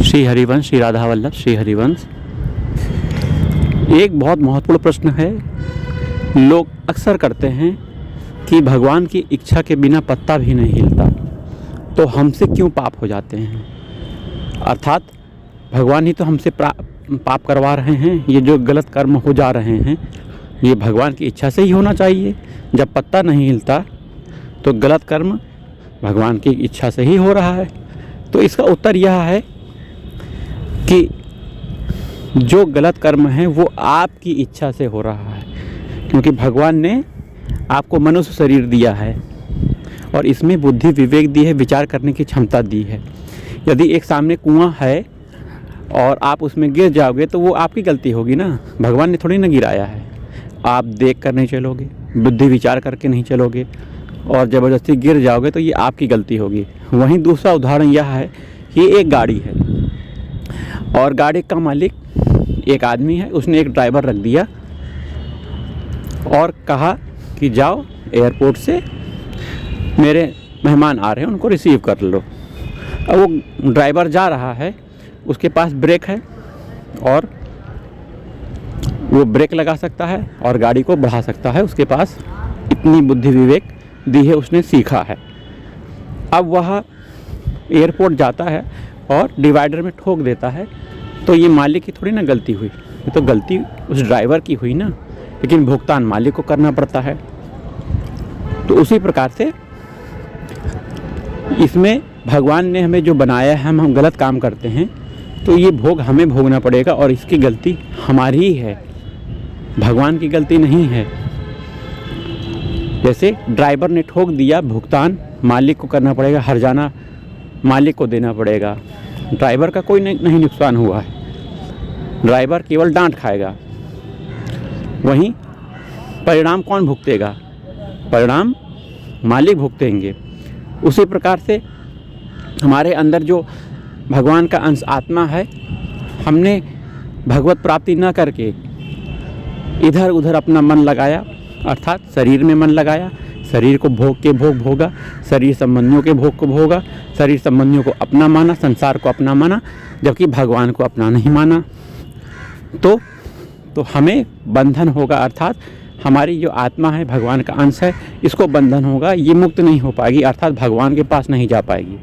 श्री हरिवंश, श्री राधा वल्लभ, श्री हरिवंश। एक बहुत महत्वपूर्ण प्रश्न है। लोग अक्सर करते हैं कि भगवान की इच्छा के बिना पत्ता भी नहीं हिलता, तो हमसे क्यों पाप हो जाते हैं। अर्थात भगवान ही तो हमसे पाप करवा रहे हैं। ये जो गलत कर्म हो जा रहे हैं ये भगवान की इच्छा से ही होना चाहिए। जब पत्ता नहीं हिलता तो गलत कर्म भगवान की इच्छा से ही हो रहा है। तो इसका उत्तर यह है कि जो गलत कर्म है वो आपकी इच्छा से हो रहा है, क्योंकि भगवान ने आपको मनुष्य शरीर दिया है और इसमें बुद्धि विवेक दी है, विचार करने की क्षमता दी है। यदि एक सामने कुआं है और आप उसमें गिर जाओगे तो वो आपकी गलती होगी ना, भगवान ने थोड़ी ना गिराया है। आप देख कर नहीं चलोगे, बुद्धि विचार करके नहीं चलोगे और ज़बरदस्ती गिर जाओगे तो ये आपकी गलती होगी। वहीं दूसरा उदाहरण यह है कि एक गाड़ी है और गाड़ी का मालिक एक आदमी है। उसने एक ड्राइवर रख दिया और कहा कि जाओ एयरपोर्ट से मेरे मेहमान आ रहे हैं, उनको रिसीव कर लो। अब वो ड्राइवर जा रहा है, उसके पास ब्रेक है और वो ब्रेक लगा सकता है और गाड़ी को बढ़ा सकता है। उसके पास इतनी बुद्धि विवेक दी है, उसने सीखा है। अब वह एयरपोर्ट जाता है और डिवाइडर में ठोक देता है, तो ये मालिक की थोड़ी ना गलती हुई, ये तो गलती उस ड्राइवर की हुई ना, लेकिन भुगतान मालिक को करना पड़ता है। तो उसी प्रकार से इसमें भगवान ने हमें जो बनाया है, हम गलत काम करते हैं तो ये भोग हमें भोगना पड़ेगा और इसकी गलती हमारी ही है, भगवान की गलती नहीं है। जैसे ड्राइवर ने ठोक दिया, भुगतान मालिक को करना पड़ेगा, हर्जाना मालिक को देना पड़ेगा। ड्राइवर का कोई नहीं नुकसान हुआ है, ड्राइवर केवल डांट खाएगा। वहीं परिणाम कौन भुगतेगा, परिणाम मालिक भुगतेंगे। उसी प्रकार से हमारे अंदर जो भगवान का अंश आत्मा है, हमने भगवत प्राप्ति न करके इधर उधर अपना मन लगाया, अर्थात शरीर में मन लगाया, शरीर को भोग के भोग भोगा, शरीर संबंधियों के भोग को भोगा, शरीर संबंधियों को अपना माना, संसार को अपना माना, जबकि भगवान को अपना नहीं माना। तो हमें बंधन होगा, अर्थात हमारी जो आत्मा है भगवान का अंश है, इसको बंधन होगा, ये मुक्त नहीं हो पाएगी, अर्थात भगवान के पास नहीं जा पाएगी,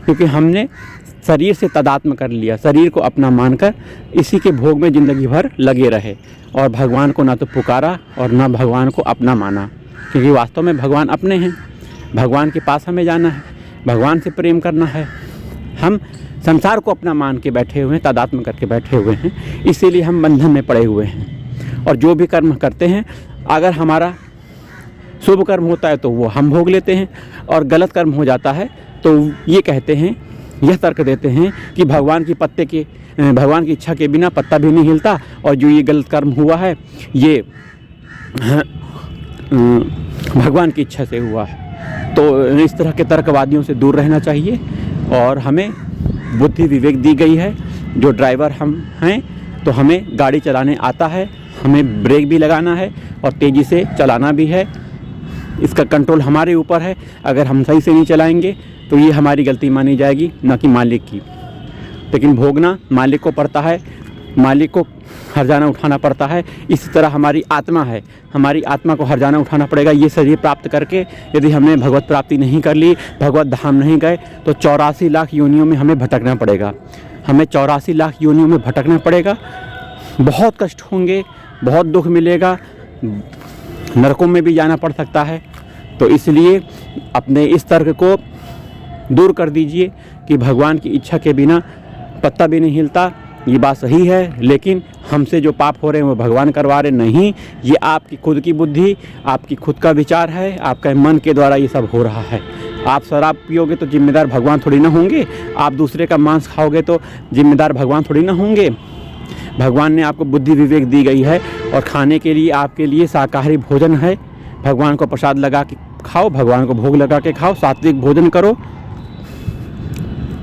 क्योंकि हमने शरीर से तादात्म्य कर लिया, शरीर को अपना मानकर इसी के भोग में ज़िंदगी भर लगे रहे और भगवान को ना तो पुकारा और ना भगवान को अपना माना। क्योंकि वास्तव में भगवान अपने हैं, भगवान के पास हमें जाना है, भगवान से प्रेम करना है। हम संसार को अपना मान के बैठे हुए हैं, तादात्म्य करके बैठे हुए हैं, इसीलिए हम बंधन में पड़े हुए हैं। और जो भी कर्म करते हैं, अगर हमारा शुभ कर्म होता है तो वो हम भोग लेते हैं और गलत कर्म हो जाता है तो ये कहते हैं, यह तर्क देते हैं कि भगवान की इच्छा के बिना पत्ता भी नहीं हिलता और जो ये गलत कर्म हुआ है ये भगवान की इच्छा से हुआ है। तो इस तरह के तर्कवादियों से दूर रहना चाहिए और हमें बुद्धि विवेक दी गई है। जो ड्राइवर हम हैं तो हमें गाड़ी चलाने आता है, हमें ब्रेक भी लगाना है और तेज़ी से चलाना भी है। इसका कंट्रोल हमारे ऊपर है। अगर हम सही से नहीं चलाएंगे तो ये हमारी गलती मानी जाएगी, ना कि मालिक की। लेकिन भोगना मालिक को पड़ता है, मालिक को हर्जाना उठाना पड़ता है। इसी तरह हमारी आत्मा है, हमारी आत्मा को हर्जाना उठाना पड़ेगा। ये शरीर प्राप्त करके यदि हमने भगवत प्राप्ति नहीं कर ली, भगवत धाम नहीं गए, तो 84 लाख योनियों में हमें भटकना पड़ेगा। हमें 84 लाख योनियों में भटकना पड़ेगा। बहुत कष्ट होंगे, बहुत दुख मिलेगा, नरकों में भी जाना पड़ सकता है। तो इसलिए अपने इस तर्क को दूर कर दीजिए कि भगवान की इच्छा के बिना पत्ता भी नहीं हिलता। ये बात सही है, लेकिन हमसे जो पाप हो रहे हैं वो भगवान करवा रहे नहीं। ये आपकी खुद की बुद्धि, आपकी खुद का विचार है, आपका मन के द्वारा ये सब हो रहा है। आप शराब पियोगे तो जिम्मेदार भगवान थोड़ी ना होंगे, आप दूसरे का मांस खाओगे तो जिम्मेदार भगवान थोड़ी ना होंगे। भगवान ने आपको बुद्धि विवेक दी गई है और खाने के लिए आपके लिए शाकाहारी भोजन है। भगवान को प्रसाद लगा के खाओ, भगवान को भोग लगा के खाओ, सात्विक भोजन करो।